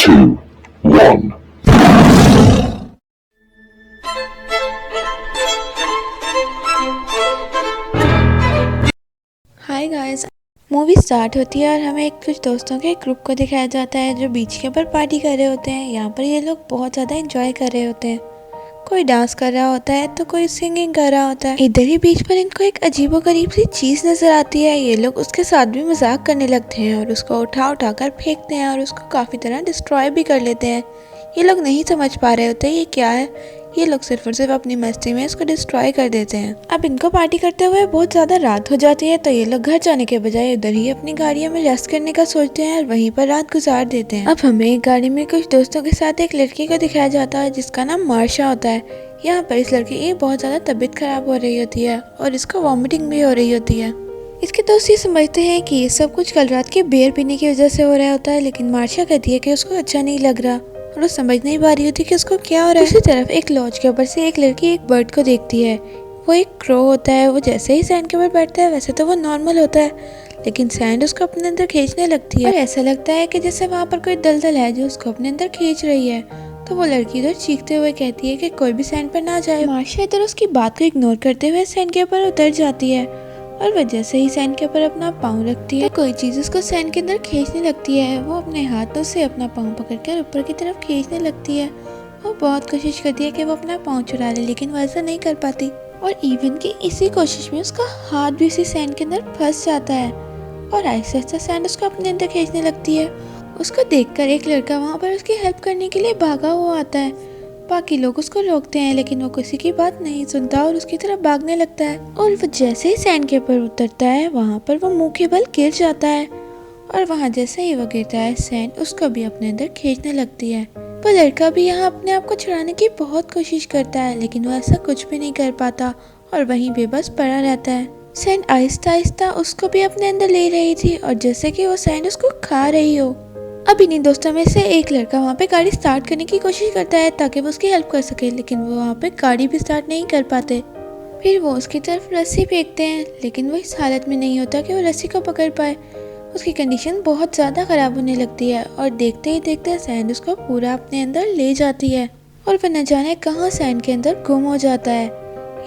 two, one. Hi guys. Movie start होती है और हमें कुछ दोस्तों के एक ग्रुप को दिखाया जाता है जो बीच के ऊपर पार्टी कर रहे होते हैं। यहाँ पर ये लोग बहुत ज़्यादा एंजॉय कर रहे होते हैं। कोई डांस कर रहा होता है तो कोई सिंगिंग कर रहा होता है। इधर ही बीच पर इनको एक अजीबोगरीब सी चीज़ नज़र आती है। ये लोग उसके साथ भी मजाक करने लगते हैं और उसको उठा कर फेंकते हैं और उसको काफ़ी तरह डिस्ट्रॉय भी कर लेते हैं। ये लोग नहीं समझ पा रहे होते ये क्या है। ये लोग सिर्फ और सिर्फ अपनी मस्ती में इसको डिस्ट्रॉय कर देते हैं। अब इनको पार्टी करते हुए बहुत ज़्यादा रात हो जाती है तो ये लोग घर जाने के बजाय उधर ही अपनी गाड़ियों में रेस्ट करने का सोचते हैं और वहीं पर रात गुजार देते हैं। अब हमें एक गाड़ी में कुछ दोस्तों के साथ एक लड़की को दिखाया जाता है जिसका नाम मार्शा होता है। यहाँ पर इस लड़की की बहुत ज़्यादा तबीयत खराब हो रही होती है और इसको वॉमिटिंग भी हो रही होती है। इसके दोस्त ये समझते हैं कि ये सब कुछ कल रात के बियर पीने की वजह से हो रहा होता है, लेकिन मार्शा कहती है कि उसको अच्छा नहीं लग रहा और वो समझ नहीं पा रही होती कि उसको क्या हो रहा है। दूसरी तरफ एक लॉज के ऊपर से एक लड़की एक बर्ड को देखती है। वो एक क्रो होता है। वो जैसे ही सैंड के ऊपर बैठता है वैसे तो वो नॉर्मल होता है, लेकिन सैंड उसको अपने अंदर खींचने लगती है और ऐसा लगता है कि जैसे वहाँ पर कोई दलदल है जो उसको अपने अंदर खींच रही है। तो वो लड़की इधर चीखते हुए कहती है कि कोई भी सैंड पर ना जाए। मार्शा इधर उसकी बात को इग्नोर करते हुए सैंड के ऊपर उतर जाती है और वह जैसे ही सैंड के ऊपर अपना पाँव रखती है तो कोई चीज उसको सैंड के अंदर खींचने लगती है। वो अपने हाथों से अपना पाँव पकड़कर ऊपर की तरफ खींचने लगती है। वो बहुत कोशिश करती है कि वो अपना पाँव छुड़ा ले, लेकिन वो ऐसा नहीं कर पाती और इवन की इसी कोशिश में उसका हाथ भी उसी सैंड के अंदर फंस जाता है और आहिस्ता आहिस्ता सैंड उसको अपने अंदर खींचने लगती है। उसको देखकर एक लड़का वहाँ पर उसकी हेल्प करने के लिए भागा हुआ आता है। बाकी लोग उसको रोकते हैं लेकिन वो किसी की बात नहीं सुनता और उसकी तरफ भागने लगता है और वो जैसे ही सैंड के ऊपर उतरता है वहाँ पर वो मुंह के बल गिर जाता है और वहाँ जैसे ही वो गिरता है सैंड उसको भी अपने अंदर खींचने लगती है। वो लड़का भी यहाँ अपने आप को छुड़ाने की बहुत कोशिश करता है लेकिन वो ऐसा कुछ भी नहीं कर पाता और वहीं बेबस पड़ा रहता है। सैंड आहिस्ता आहिस्ता उसको भी अपने अंदर ले रही थी और जैसे कि वो सैंड उसको खा रही हो। अब इन्हीं दोस्तों में से एक लड़का वहाँ पे गाड़ी स्टार्ट करने की कोशिश करता है ताकि वो उसकी हेल्प कर सके, लेकिन वो वहाँ पे गाड़ी भी स्टार्ट नहीं कर पाते। फिर वो उसकी तरफ रस्सी फेंकते हैं लेकिन वो इस हालत में नहीं होता कि वो रस्सी को पकड़ पाए। उसकी कंडीशन बहुत ज़्यादा ख़राब होने लगती है और देखते ही देखते सैंड उसको पूरा अपने अंदर ले जाती है और वह न जाने कहाँ सैंड के अंदर गुम हो जाता है।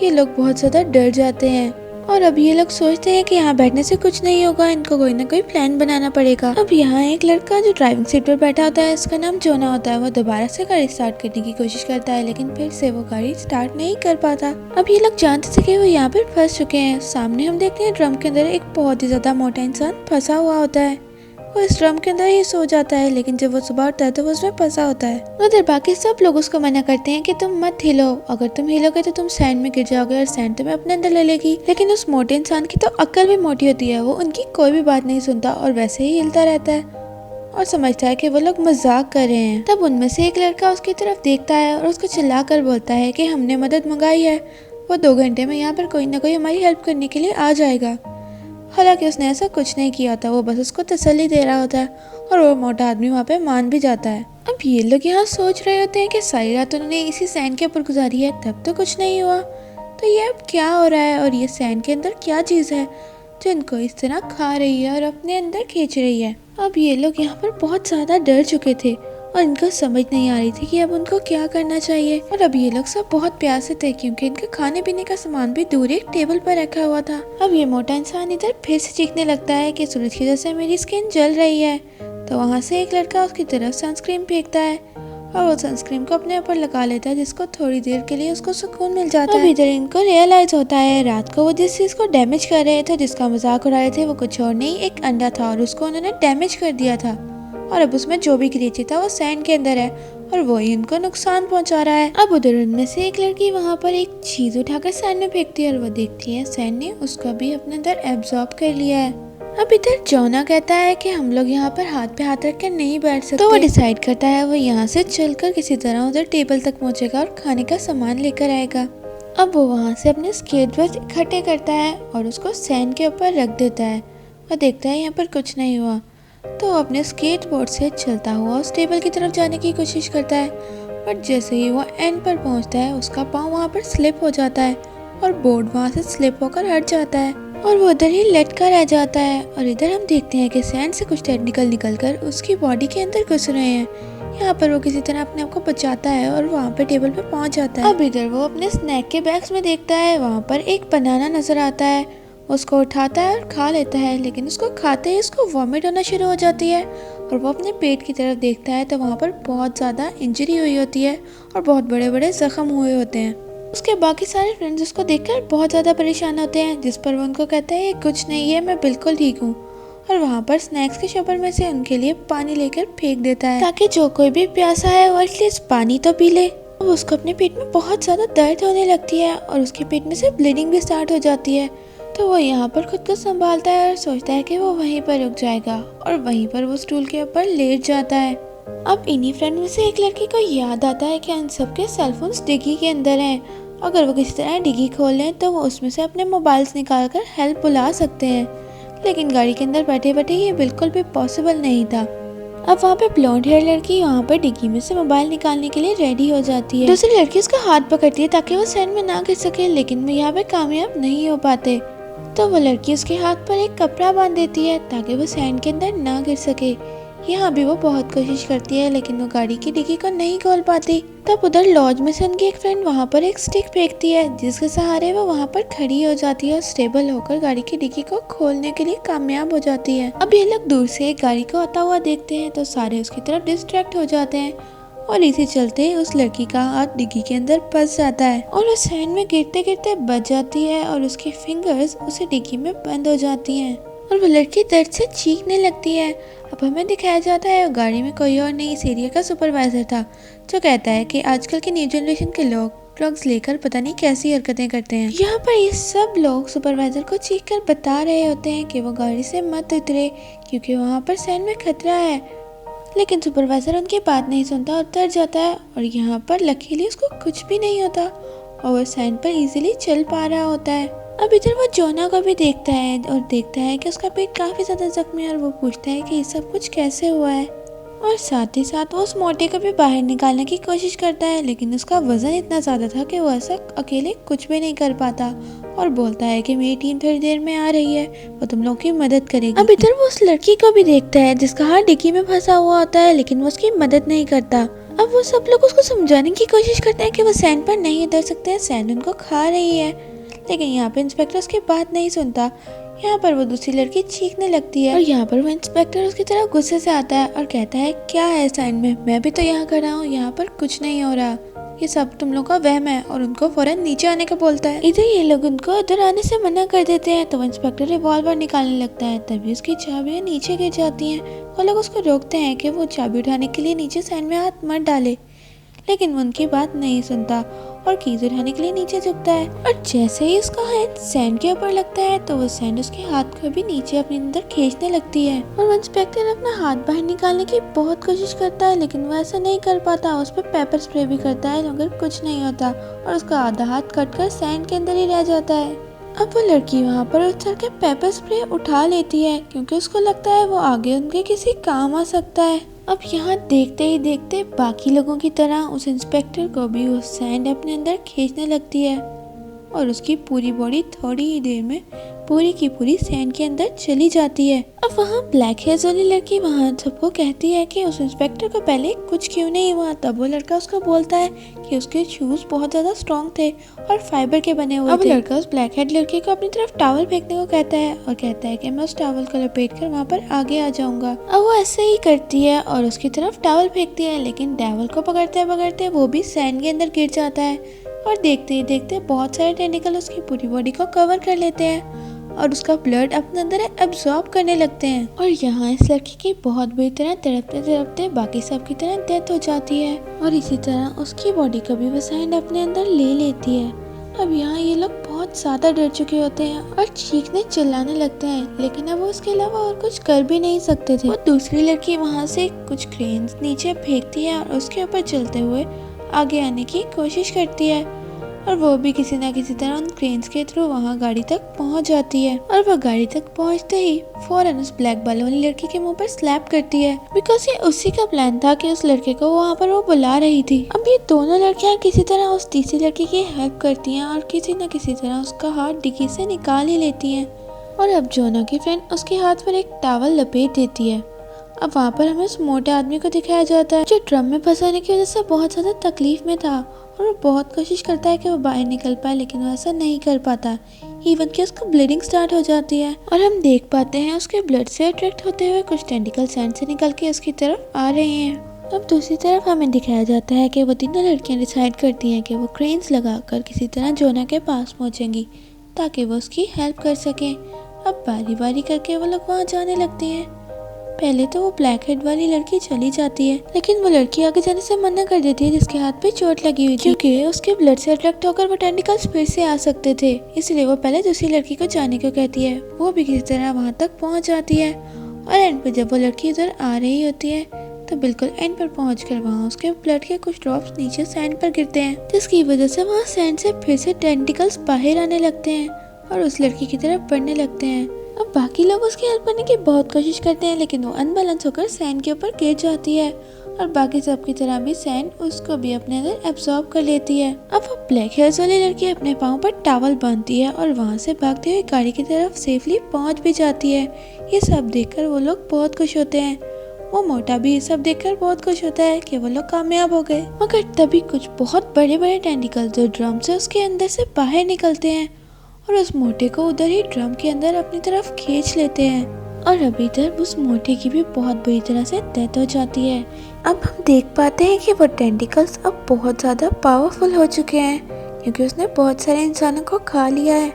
ये लोग बहुत ज़्यादा डर जाते हैं और अब ये लोग सोचते हैं कि यहाँ बैठने से कुछ नहीं होगा, इनको कोई ना कोई प्लान बनाना पड़ेगा। अब यहाँ एक लड़का जो ड्राइविंग सीट पर बैठा होता है, इसका नाम जोना होता है। वो दोबारा से गाड़ी स्टार्ट करने की कोशिश करता है लेकिन फिर से वो गाड़ी स्टार्ट नहीं कर पाता। अब ये लोग जानते थे कि वो यहाँ पर फंस चुके हैं। सामने हम देखते हैं ड्रम के अंदर एक बहुत ही ज्यादा मोटा इंसान फंसा हुआ होता है। वो इस ड्रम के अंदर ही सो जाता है, लेकिन जब वो सुबह उठता है तो वो उसमें फंसा होता है। उधर बाकी सब लोग उसको मना करते हैं कि तुम मत हिलो, अगर तुम हिलोगे तो तुम सैंड में गिर जाओगे और सैंड तुम्हें अपने अंदर ले लेगी। लेकिन उस मोटे इंसान की तो अक्ल भी मोटी होती है। वो उनकी कोई भी बात नहीं सुनता और वैसे ही हिलता रहता है और समझता है कि वो लोग मजाक कर रहे हैं। तब उनमें से एक लड़का उसकी तरफ देखता है और उसको चिल्ला कर बोलता है कि हमने मदद मंगाई है, वो 2 घंटे में यहाँ पर कोई ना कोई हमारी हेल्प करने के लिए आ जाएगा। हालांकि उसने ऐसा कुछ नहीं किया था, वो बस उसको तसल्ली दे रहा होता है और वो मोटा आदमी वहाँ पे मान भी जाता है। अब ये लोग यहाँ सोच रहे होते हैं कि सारी रात उन्होंने इसी सैंड के ऊपर गुजारी है, तब तो कुछ नहीं हुआ, तो ये अब क्या हो रहा है और ये सैंड के अंदर क्या चीज़ है जो इनको इस तरह खा रही है और अपने अंदर खींच रही है। अब ये लोग यहाँ पर बहुत ज़्यादा डर चुके थे और इनको समझ नहीं आ रही थी कि अब उनको क्या करना चाहिए। और अब ये लोग सब बहुत प्यासे थे क्योंकि इनके खाने पीने का सामान भी दूर एक टेबल पर रखा हुआ था। अब ये मोटा इंसान इधर फिर से चीखने लगता है कि सूरज की वजह से मेरी स्किन जल रही है। तो वहाँ से एक लड़का उसकी तरफ सनस्क्रीन फेंकता है और वो सनस्क्रीन को अपने ऊपर लगा लेता है, जिसको थोड़ी देर के लिए उसको सुकून मिल जाता है। अब इधर इनको रियलाइज होता है रात को वो जिस चीज को डैमेज कर रहे थे, जिसका मजाक उड़ा रहे थे, वो कुछ और नहीं एक अंडा था और उसको उन्होंने डैमेज कर दिया था और अब उसमें जो भी क्रिएचर था वो सैंड के अंदर है और वो ही उनको नुकसान पहुंचा रहा है। अब उधर उनमें से एक लड़की वहाँ पर एक चीज उठाकर सैंड में फेंकती है और वो देखती है सैंड ने उसको भी अपने अंदर एब्जॉर्ब कर लिया है। अब इधर जोना कहता है कि हम लोग यहाँ पर हाथ पे हाथ रख कर नहीं बैठ सकते। तो वो डिसाइड करता है वो यहाँ से चलकर किसी तरह उधर टेबल तक पहुँचेगा और खाने का सामान लेकर आएगा। अब वो वहाँ से अपने स्केट बोर्ड इकट्ठे करता है और उसको सैंड के ऊपर रख देता है। वो देखता है यहाँ पर कुछ नहीं हुआ तो वो अपने स्केट बोर्ड से चलता हुआ उस टेबल की तरफ जाने की कोशिश करता है, बट जैसे ही वो एंड पर पहुँचता है उसका पाँव वहाँ पर स्लिप हो जाता है और बोर्ड वहाँ से स्लिप होकर हट जाता है और वो उधर ही लटका रह जाता है। और इधर हम देखते हैं कि सैंड से कुछ टेंटिकल निकलकर उसकी बॉडी के अंदर घुस रहे हैं। यहाँ पर वो किसी तरह अपने आप को बचाता है और वहाँ पे टेबल पे पहुँच जाता है। अब इधर वो अपने स्नैक के बैग्स में देखता है, वहाँ पर एक बनाना नजर आता है। उसको उठाता है और खा लेता है, लेकिन उसको खाते ही उसको वॉमिट होना शुरू हो जाती है और वो अपने पेट की तरफ देखता है तो वहाँ पर बहुत ज़्यादा इंजरी हुई होती है और बहुत बड़े बड़े जख्म हुए होते हैं। उसके बाकी सारे फ्रेंड्स उसको देखकर बहुत ज़्यादा परेशान होते हैं, जिस पर वो उनको कहता है कुछ नहीं है, मैं बिल्कुल ठीक हूँ। और वहाँ पर स्नैक्स के शॉपर में से उनके लिए पानी लेकर फेंक देता है ताकि जो कोई भी प्यासा है वो एटलीस्ट पानी तो पी ले। अब उसको अपने पेट में बहुत ज़्यादा दर्द होने लगती है और उसके पेट में से ब्लीडिंग भी स्टार्ट हो जाती है। तो वो यहाँ पर खुद को संभालता है और सोचता है कि वो वहीं पर रुक जाएगा और वहीं पर वो स्टूल के ऊपर लेट जाता है। अब इन्हीं फ्रेंड में से एक लड़की को याद आता है कि उन सबके सेलफोन्स डिग्गी के अंदर हैं। अगर वो किसी तरह डिग्गी खोल लें तो वो उसमें से अपने मोबाइल्स निकाल कर हेल्प बुला सकते हैं, लेकिन गाड़ी के अंदर बैठे बैठे ये बिल्कुल भी पॉसिबल नहीं था। अब वहाँ पे ब्लॉन्ड हेयर लड़की वहाँ पर डिग्गी में से मोबाइल निकालने के लिए रेडी हो जाती है। दूसरी लड़की उसका हाथ पकड़ती है ताकि वो सैंड में ना गिर सके, लेकिन वो यहाँ पे कामयाब नहीं हो पाते। तो वो लड़की उसके हाथ पर एक कपड़ा बांध देती है ताकि वो सैंड के अंदर ना गिर सके। यहाँ भी वो बहुत कोशिश करती है, लेकिन वो गाड़ी की डिग्गी को नहीं खोल पाती। तब उधर लॉज में से उनकी एक फ्रेंड वहाँ पर एक स्टिक फेंकती है, जिसके सहारे वो वहाँ पर खड़ी हो जाती है और स्टेबल होकर गाड़ी की डिग्गी को खोलने के लिए कामयाब हो जाती है। अब ये लोग दूर से एक गाड़ी को आता हुआ देखते हैं तो सारे उसकी तरफ डिस्ट्रैक्ट हो जाते हैं और इसी चलते उस लड़की का हाथ डिग्गी के अंदर फंस जाता है और वो सैंड में गिरते गिरते बच जाती है और उसकी फिंगर्स उसे डिग्गी में बंद हो जाती हैं और वो लड़की दर्द से चीखने लगती है। अब हमें दिखाया जाता है गाड़ी में कोई और नहीं, इस एरिया का सुपरवाइजर था, जो कहता है कि आजकल की न्यू जनरेशन के लोग ड्रग्स लेकर पता नहीं कैसी हरकतें करते हैं। यहाँ पर ये सब लोग सुपरवाइजर को चीख कर बता रहे होते हैं कि वो गाड़ी से मत उतरे क्योंकि वहाँ पर सैंड में खतरा है, लेकिन सुपरवाइजर उनकी बात नहीं सुनता और उतर जाता है और यहाँ पर लकीली उसको कुछ भी नहीं होता और वो सैंड पर इजीली चल पा रहा होता है। अब इधर वो जोना को भी देखता है और देखता है कि उसका पेट काफी ज्यादा जख्मी है और वो पूछता है कि ये सब कुछ कैसे हुआ है और साथ ही साथ वो उस मोटे को भी बाहर निकालने की कोशिश करता है, लेकिन उसका वजन इतना ज्यादा था कि वो ऐसा अकेले कुछ भी नहीं कर पाता और बोलता है कि मेरी टीम थोड़ी देर में आ रही है, वो तुम लोगों की मदद करेगी। अब इधर वो उस लड़की को भी देखता है जिसका हाथ डिग्गी में फंसा हुआ होता है, लेकिन वो उसकी मदद नहीं करता। अब वो सब लोग उसको समझाने की कोशिश करते हैं कि वो सैंड पर नहीं उतर सकते हैं, सैंड उनको खा रही है, लेकिन यहाँ पे इंस्पेक्टर उसकी बात नहीं सुनता। यहाँ पर वो दूसरी लड़की चीखने लगती है और यहाँ पर वो इंस्पेक्टर उसकी तरफ गुस्से से आता है और कहता है क्या है साइड में, मैं भी तो यहाँ खड़ा हूँ, यहाँ पर कुछ नहीं हो रहा, ये सब तुम लोग का वहम है, और उनको फौरन नीचे आने का बोलता है। इधर ये लोग उनको उधर आने से मना कर देते हैं तो वो इंस्पेक्टर रिवॉल्वर निकालने लगता है, तभी उसकी चाबियां नीचे गिर जाती हैं। वो लोग उसको रोकते हैं कि वो चाबी उठाने के लिए नीचे सैंड में हाथ मत डाले, लेकिन वो उनकी बात नहीं सुनता और कीज उठाने के लिए नीचे झुकता है और जैसे ही उसका हाथ सैंड के ऊपर लगता है तो वो सैंड उसके हाथ को भी नीचे अपने अंदर खींचने लगती है और वो इंस्पेक्टर अपना हाथ बाहर निकालने की बहुत कोशिश करता है, लेकिन वो ऐसा नहीं कर पाता। उस पर पेपर स्प्रे भी करता है मगर कुछ नहीं होता और उसका आधा हाथ कटकर सैंड के अंदर ही रह जाता है। अब वो लड़की वहाँ पर उतर के पेपर स्प्रे उठा लेती है क्योंकि उसको लगता है वो आगे उनके किसी काम आ सकता है। अब यहाँ देखते ही देखते बाकी लोगों की तरह उस इंस्पेक्टर को भी वो सैंड अपने अंदर खींचने लगती है और उसकी पूरी बॉडी थोड़ी ही देर में पूरी की पूरी सैंड के अंदर चली जाती है। अब वहाँ ब्लैक हेयर वाली लड़की वहाँ सबको कहती है कि उस इंस्पेक्टर को पहले कुछ क्यों नहीं हुआ। तब वो लड़का उसको बोलता है कि उसके शूज बहुत ज्यादा स्ट्रॉन्ग थे और फाइबर के बने हुए थे। अब लड़का उस ब्लैक हेयर लड़की को अपनी तरफ टॉवल फेंकने को कहता है और कहता है कि मैं उस टॉवल को लपेट कर वहाँ पर आगे आ जाऊंगा। अब वो ऐसे ही करती है और उसकी तरफ टॉवल फेंकती है, लेकिन टॉवल को पकड़ते पकड़ते वो भी सैंड के अंदर गिर जाता है और देखते ही देखते बहुत सारे टेंटिकल उसकी पूरी बॉडी को कवर कर लेते हैं और उसका ब्लड अपने अंदर एब्जॉर्ब करने लगते हैं। और यहाँ इस लड़की की बहुत बुरी तरह तड़पते तड़पते बाकी सब की तरह डेथ हो जाती है और इसी तरह उसकी बॉडी को भी वो सैंड अपने अंदर ले लेती है। अब यहाँ ये लोग बहुत ज्यादा डर चुके होते हैं और चीखने चिल्लाने लगते हैं, लेकिन अब वो उसके अलावा और कुछ कर भी नहीं सकते थे। वो दूसरी लड़की वहाँ से कुछ क्रेन्स नीचे फेंकती है और उसके ऊपर चलते हुए आगे आने की कोशिश करती है और वो भी किसी ना किसी तरह उन क्रेन्स के थ्रू वहाँ गाड़ी तक पहुँच जाती है और वो गाड़ी तक पहुँचते ही फौरन उस ब्लैक बाल वाली लड़की के मुंह पर स्लैप करती है, बिकॉज ये उसी का प्लान था कि उस लड़के को वहाँ पर वो बुला रही थी। अब ये दोनों लड़कियाँ किसी तरह उस तीसरी लड़की की हेल्प करती हैं और किसी न किसी तरह उसका हाथ डिग्गी से निकाल ही लेती हैं और अब जोना की फ्रेंड उसके हाथ पर एक टॉवल लपेट देती है अब वहाँ पर हमें उस मोटे आदमी को दिखाया जाता है जो ड्रम में फंसाने की वजह से बहुत ज़्यादा तकलीफ में था और वो बहुत कोशिश करता है कि वो बाहर निकल पाए, लेकिन वो ऐसा नहीं कर पाता। इवन कि उसको ब्लीडिंग स्टार्ट हो जाती है और हम देख पाते हैं उसके ब्लड से अट्रैक्ट होते हुए कुछ टेंटिकल सैंड से निकल के उसकी तरफ आ रहे हैं। अब दूसरी तरफ हमें दिखाया जाता है कि वो तीनों लड़कियां डिसाइड करती हैं कि वो क्रेन्स लगाकर किसी तरह जोना के पास पहुंचेंगी ताकि वो उसकी हेल्प कर सकें। अब बारी बारी करके वो लोग वहाँ जाने लगती हैं। पहले तो वो ब्लैक हेड वाली लड़की चली जाती है, लेकिन वो लड़की आगे जाने से मना कर देती है जिसके हाथ पे चोट लगी हुई थी, क्योंकि उसके ब्लड से अट्रैक्ट होकर वो टेंटिकल्स फिर से आ सकते थे। इसलिए वो पहले दूसरी लड़की को जाने को कहती है। वो भी किसी तरह वहाँ तक पहुँच जाती है और एंड पे जब वो लड़की उधर आ रही होती है तो बिल्कुल एंड पर पहुंचकर वहाँ उसके ब्लड के कुछ ड्रॉप्स नीचे सैंड पर गिरते हैं, जिसकी वजह से वहाँ सैंड से फिर से टेंटिकल्स बाहर आने लगते हैं और उस लड़की की तरफ बढ़ने लगते हैं। अब बाकी लोग उसकी हेल्प करने की बहुत कोशिश करते हैं, लेकिन वो अनबैलेंस होकर सैंड के ऊपर गिर जाती है और बाकी सब की तरह भी सैंड उसको भी अपने अंदर एब्जॉर्ब कर लेती है। अब वो ब्लैक हेयर्स वाली लड़की अपने पाँव पर टॉवल बांधती है और वहाँ से भागते हुए गाड़ी की तरफ सेफली पहुँच भी जाती है। ये सब देखकर वो लोग बहुत खुश होते हैं। वो मोटा भी ये सब देखकर बहुत खुश होता है कि वो लोग कामयाब हो गए। मगर तभी कुछ बहुत बड़े बड़े टेंटिकल जो ड्रम से उसके अंदर से बाहर निकलते हैं और उस मोटे को उधर ही ड्रम के अंदर अपनी तरफ खींच लेते हैं और अभी इधर उस मोटे की भी बहुत बुरी तरह से डेथ हो जाती है। अब हम देख पाते हैं कि वो टेंटिकल्स अब बहुत ज़्यादा पावरफुल हो चुके हैं क्योंकि उसने बहुत सारे इंसानों को खा लिया है।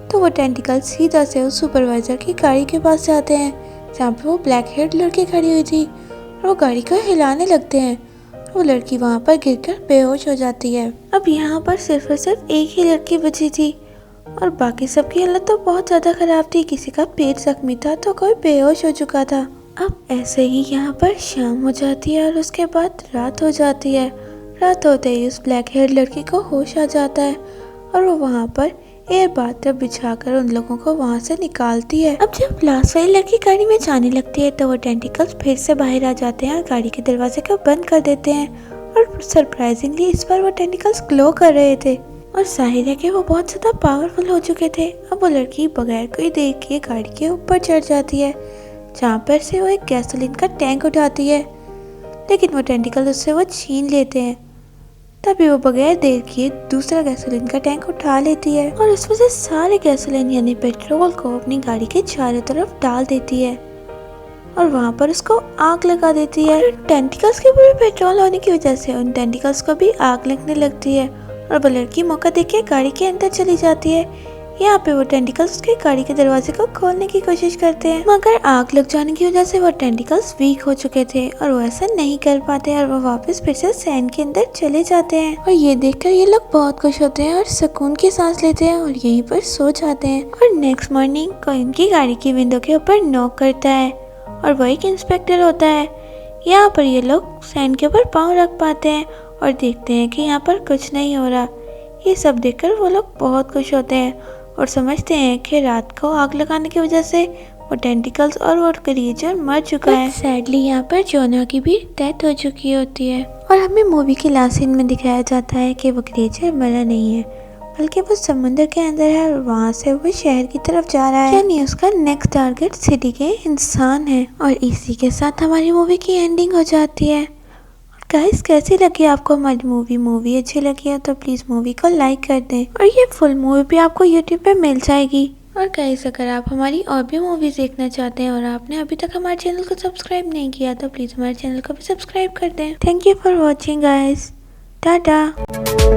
तो वो टेंटिकल्स सीधा से उस सुपरवाइजर की गाड़ी के पास जाते हैं जहाँ पे वो ब्लैक हेड लड़की खड़ी हुई थी और वो गाड़ी को हिलाने लगते हैं। वो लड़की वहाँ पर गिरकर बेहोश हो जाती है। अब यहाँ पर सिर्फ और सिर्फ एक ही लड़की बची थी और बाकी सबकी हालत तो बहुत ज़्यादा ख़राब थी। किसी का पेट जख्मी था तो कोई बेहोश हो चुका था। अब ऐसे ही यहाँ पर शाम हो जाती है और उसके बाद रात हो जाती है। रात होते ही उस ब्लैक हेयर लड़की को होश आ जाता है और वो वहाँ पर एयर बाथ बिछाकर उन लोगों को वहाँ से निकालती है। अब जब लास्ट वाली लड़की गाड़ी में जाने लगती है तो वो टेंटिकल्स फिर से बाहर आ जाते हैं और गाड़ी के दरवाजे को बंद कर देते हैं और सरप्राइजिंगली इस बार वो टेंटिकल्स ग्लो कर रहे थे और जाहिर है कि वो बहुत ज़्यादा पावरफुल हो चुके थे। अब वो लड़की बगैर कोई देख के गाड़ी के ऊपर चढ़ जाती है जहाँ पर से वो एक गैसोलीन का टैंक उठाती है, लेकिन वो टेंटिकल उससे वो छीन लेते हैं। तभी वो बगैर देर किए दूसरा गैसोलीन का टैंक उठा लेती है और उसमें से सारे गैसोलीन यानी पेट्रोल को अपनी गाड़ी के चारों तरफ डाल देती है और वहाँ पर उसको आग लगा देती है। टेंटिकल्स के पूरे पेट्रोल होने की वजह से उन टेंटिकल्स को भी आग लगने लगती है और वो लड़की मौका देख के गाड़ी के अंदर चली जाती है। यहाँ पे वो टेंटिकल्स उसके गाड़ी के दरवाजे को खोलने की कोशिश करते हैं, मगर आग लग जाने की वजह से वो टेंटिकल्स वीक हो चुके थे और वो ऐसा नहीं कर पाते और वो वापस फिर से सैंड के अंदर चले जाते हैं। और ये देखकर ये लोग बहुत खुश होते हैं और सुकून की सांस लेते हैं और यहीं पर सो जाते हैं। और नेक्स्ट मॉर्निंग कोई उनकी गाड़ी की विंडो के ऊपर नॉक करता है और वो एक इंस्पेक्टर होता है। यहाँ पर ये लोग सैंड के ऊपर पाँव रख पाते हैं और देखते हैं कि यहाँ पर कुछ नहीं हो रहा। ये सब देखकर वो लोग बहुत खुश होते हैं और समझते हैं कि रात को आग लगाने की वजह से वो टेंटिकल्स और वो क्रिएचर मर चुका है। सैडली यहाँ पर जोना की भी डेथ हो चुकी होती है और हमें मूवी के लास्ट सीन में दिखाया जाता है कि वो क्रिएचर मरा नहीं है बल्कि वो समुद्र के अंदर है और वहाँ से वो शहर की तरफ जा रहा है, यानी उसका नेक्स्ट टारगेट सिटी के इंसान है। और इसी के साथ हमारी मूवी की एंडिंग हो जाती है। गाइस कैसी लगी आपको हमारी मूवी अच्छी लगी है तो प्लीज़ मूवी को लाइक कर दें और ये फुल मूवी भी आपको यूट्यूब पे मिल जाएगी। और गाइस अगर आप हमारी और भी मूवीज़ देखना चाहते हैं और आपने अभी तक हमारे चैनल को सब्सक्राइब नहीं किया तो प्लीज़ हमारे चैनल को भी सब्सक्राइब कर दें। Thank you for watching guys, Tata.